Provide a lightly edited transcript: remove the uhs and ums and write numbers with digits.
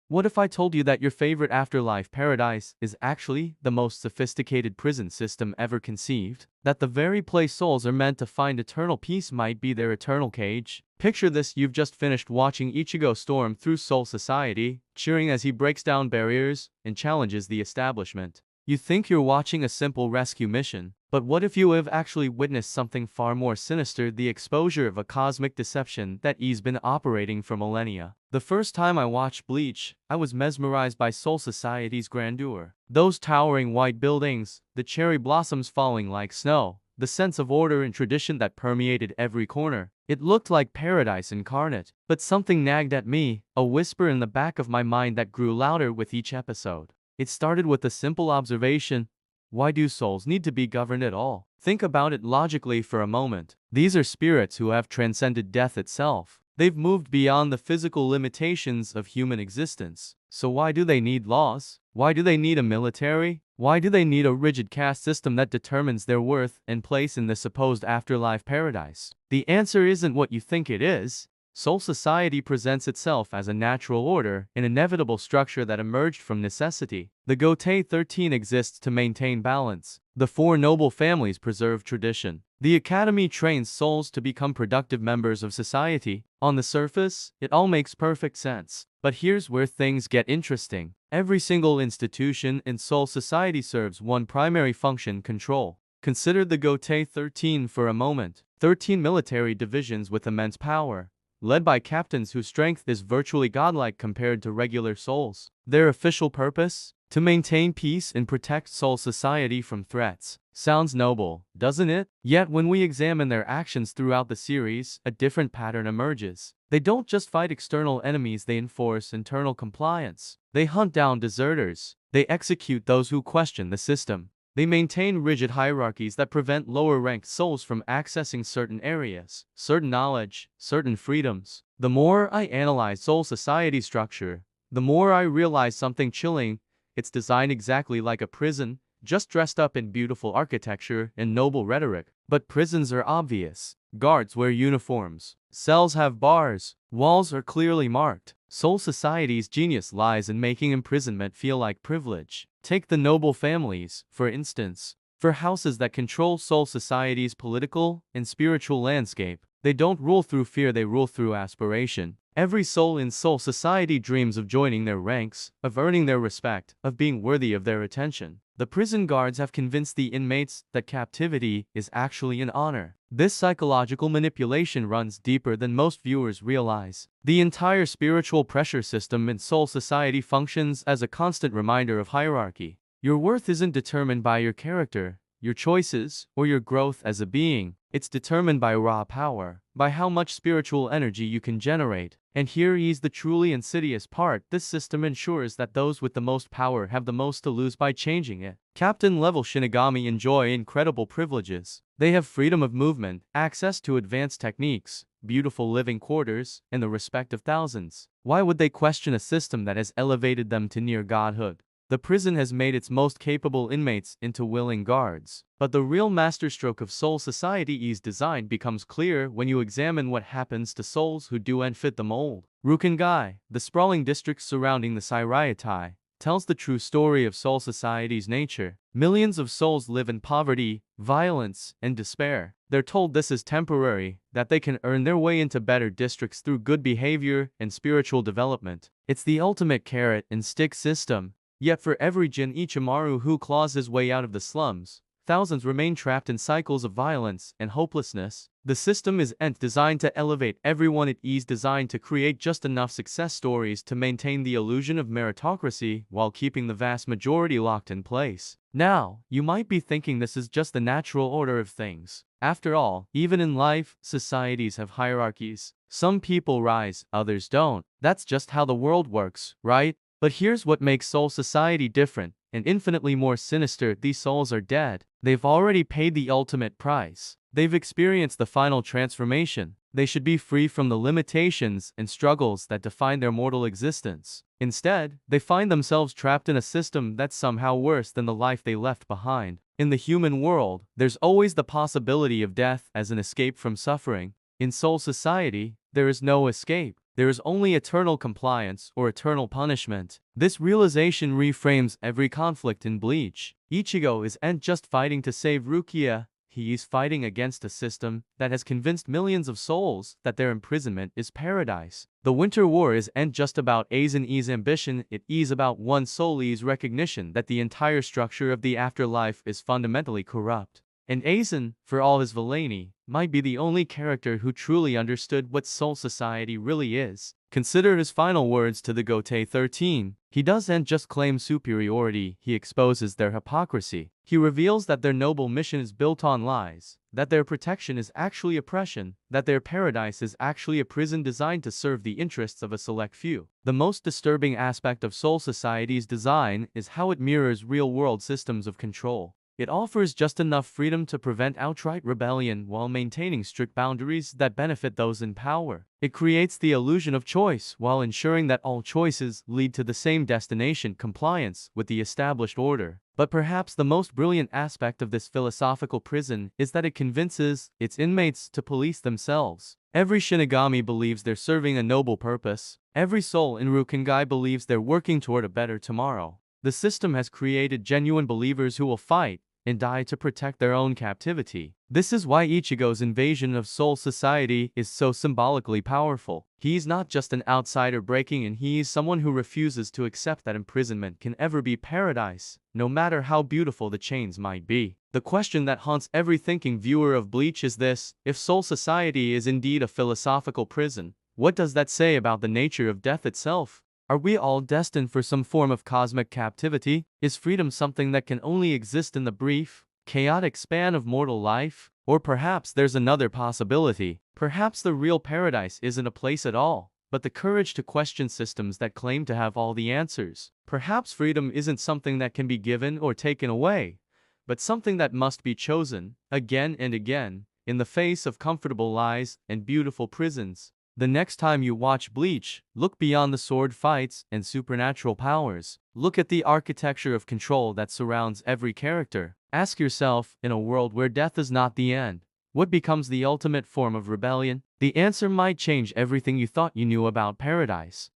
What if I told you that your favorite afterlife paradise is actually the most sophisticated prison system ever conceived? That the very place souls are meant to find eternal peace might be their eternal cage? Picture this: you've just finished watching Ichigo storm through Soul Society, cheering as he breaks down barriers and challenges the establishment. You think you're watching a simple rescue mission, but what if you have actually witnessed something far more sinister: the exposure of a cosmic deception that has been operating for millennia? The first time I watched Bleach, I was mesmerized by Soul Society's grandeur. Those towering white buildings, the cherry blossoms falling like snow, the sense of order and tradition that permeated every corner. It looked like paradise incarnate. But something nagged at me, a whisper in the back of my mind that grew louder with each episode. It started with a simple observation: why do souls need to be governed at all? Think about it logically for a moment. These are spirits who have transcended death itself. They've moved beyond the physical limitations of human existence. So why do they need laws? Why do they need a military? Why do they need a rigid caste system that determines their worth and place in the supposed afterlife paradise? The answer isn't what you think it is. Soul Society presents itself as a natural order, an inevitable structure that emerged from necessity. The Gotei 13 exists to maintain balance. The four noble families preserve tradition. The academy trains souls to become productive members of society. On the surface, it all makes perfect sense. But here's where things get interesting. Every single institution in Soul Society serves one primary function: control. Consider the Gotei 13 for a moment. 13 military divisions with immense power, led by captains whose strength is virtually godlike compared to regular souls. Their official purpose? To maintain peace and protect Soul Society from threats. Sounds noble, doesn't it? Yet when we examine their actions throughout the series, a different pattern emerges. They don't just fight external enemies, they enforce internal compliance. They hunt down deserters. They execute those who question the system. They maintain rigid hierarchies that prevent lower-ranked souls from accessing certain areas, certain knowledge, certain freedoms. The more I analyze Soul Society's structure, the more I realize something chilling. It's designed exactly like a prison, just dressed up in beautiful architecture and noble rhetoric. But prisons are obvious. Guards wear uniforms. Cells have bars. Walls are clearly marked. Soul Society's genius lies in making imprisonment feel like privilege. Take the noble families, for instance. For houses that control Soul Society's political and spiritual landscape, they don't rule through fear, they rule through aspiration. Every soul in Soul Society dreams of joining their ranks, of earning their respect, of being worthy of their attention. The prison guards have convinced the inmates that captivity is actually an honor. This psychological manipulation runs deeper than most viewers realize. The entire spiritual pressure system in Soul Society functions as a constant reminder of hierarchy. Your worth isn't determined by your character, your choices, or your growth as a being. It's determined by raw power, by how much spiritual energy you can generate. And here is the truly insidious part: this system ensures that those with the most power have the most to lose by changing it. Captain-level Shinigami enjoy incredible privileges. They have freedom of movement, access to advanced techniques, beautiful living quarters, and the respect of thousands. Why would they question a system that has elevated them to near godhood? The prison has made its most capable inmates into willing guards. But the real masterstroke of Soul Society's design becomes clear when you examine what happens to souls who do and fit the mold. Rukengai, the sprawling district surrounding the Siraitai, tells the true story of Soul Society's nature. Millions of souls live in poverty, violence, and despair. They're told this is temporary, that they can earn their way into better districts through good behavior and spiritual development. It's the ultimate carrot and stick system. Yet for every Jin Ichimaru who claws his way out of the slums, thousands remain trapped in cycles of violence and hopelessness. The system isn't designed to elevate everyone, it is designed to create just enough success stories to maintain the illusion of meritocracy while keeping the vast majority locked in place. Now, you might be thinking this is just the natural order of things. After all, even in life, societies have hierarchies. Some people rise, others don't. That's just how the world works, right? But here's what makes Soul Society different and infinitely more sinister: these souls are dead. They've already paid the ultimate price. They've experienced the final transformation. They should be free from the limitations and struggles that define their mortal existence. Instead, they find themselves trapped in a system that's somehow worse than the life they left behind. In the human world, there's always the possibility of death as an escape from suffering. In Soul Society, there is no escape. There is only eternal compliance or eternal punishment. This realization reframes every conflict in Bleach. Ichigo isn't just fighting to save Rukia, he is fighting against a system that has convinced millions of souls that their imprisonment is paradise. The Winter War isn't just about Aizen's ambition, it is about one soul's recognition that the entire structure of the afterlife is fundamentally corrupt. And Aizen, for all his villainy, might be the only character who truly understood what Soul Society really is. Consider his final words to the Gotei 13. He doesn't just claim superiority, he exposes their hypocrisy. He reveals that their noble mission is built on lies, that their protection is actually oppression, that their paradise is actually a prison designed to serve the interests of a select few. The most disturbing aspect of Soul Society's design is how it mirrors real-world systems of control. It offers just enough freedom to prevent outright rebellion while maintaining strict boundaries that benefit those in power. It creates the illusion of choice while ensuring that all choices lead to the same destination: compliance with the established order. But perhaps the most brilliant aspect of this philosophical prison is that it convinces its inmates to police themselves. Every Shinigami believes they're serving a noble purpose. Every soul in Rukengai believes they're working toward a better tomorrow. The system has created genuine believers who will fight and die to protect their own captivity. This is why Ichigo's invasion of Soul Society is so symbolically powerful. He's not just an outsider breaking in, he's someone who refuses to accept that imprisonment can ever be paradise, no matter how beautiful the chains might be. The question that haunts every thinking viewer of Bleach is this: if Soul Society is indeed a philosophical prison, what does that say about the nature of death itself? Are we all destined for some form of cosmic captivity? Is freedom something that can only exist in the brief, chaotic span of mortal life? Or perhaps there's another possibility. Perhaps the real paradise isn't a place at all, but the courage to question systems that claim to have all the answers. Perhaps freedom isn't something that can be given or taken away, but something that must be chosen, again and again, in the face of comfortable lies and beautiful prisons. The next time you watch Bleach, look beyond the sword fights and supernatural powers. Look at the architecture of control that surrounds every character. Ask yourself, in a world where death is not the end, what becomes the ultimate form of rebellion? The answer might change everything you thought you knew about paradise.